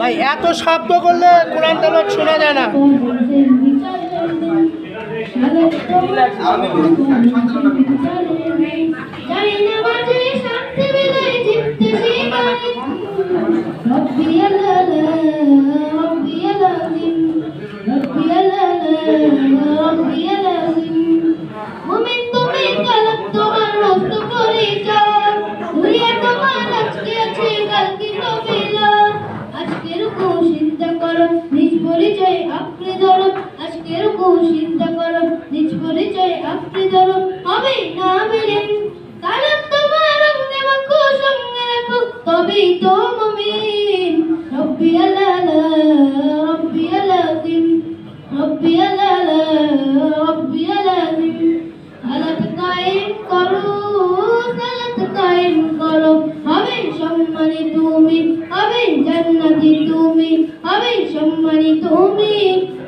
ভাই এত শব্দ করলে কোরআন তেলাওয়াত শোনা যায় না। নিজ পরিচয় আপনি ধরো, আজকের চিন্তা করো, নিজ পরিচয় আপনি ধরো, হবে না মিলিম কালাম তোমার অঙ্গে মাখো সঙ্গে রাখো, তবেই তো মুমিন। রব্বি আলালা রব্বি আলাজিম রব্বি আলালা রব্বি আলাজিম। সালাত কায়েম করো, সালাত কায়েম করো, হবে সম্মানী তুমি, হবে জান্নাতি তুমি, হবে সম্মানী তুমি,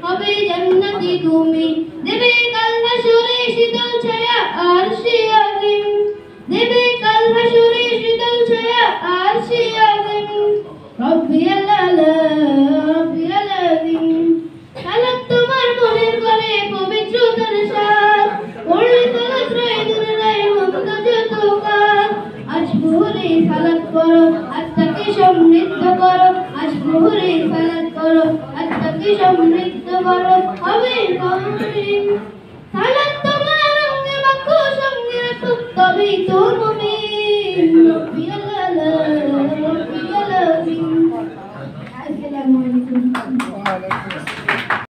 হবে জান্নাতি তুমি। দেবে কাল হাসরে শীতল ছায়া আরশে আজিম, দেবে কাল হাসরে শীতল ছায়া আরশে আজিম। রব্বি আলালা রব্বি আলাজিম। সালাত তোমার মনের করে পবিত্রতার সাথ, পড়লে সালাত রয়ে দূরে রয়ে মন্দ যত কাজ। আজ ভোরে সালাত করো, আত্মাকে সমৃদ্ধ করো, আজ ভোরে সালাত করো, আত্মাকে সমৃদ্ধ করো, হবে মুমিন। সালাত তোমার অঙ্গে মাখো সঙ্গে রাখো, তবেই তো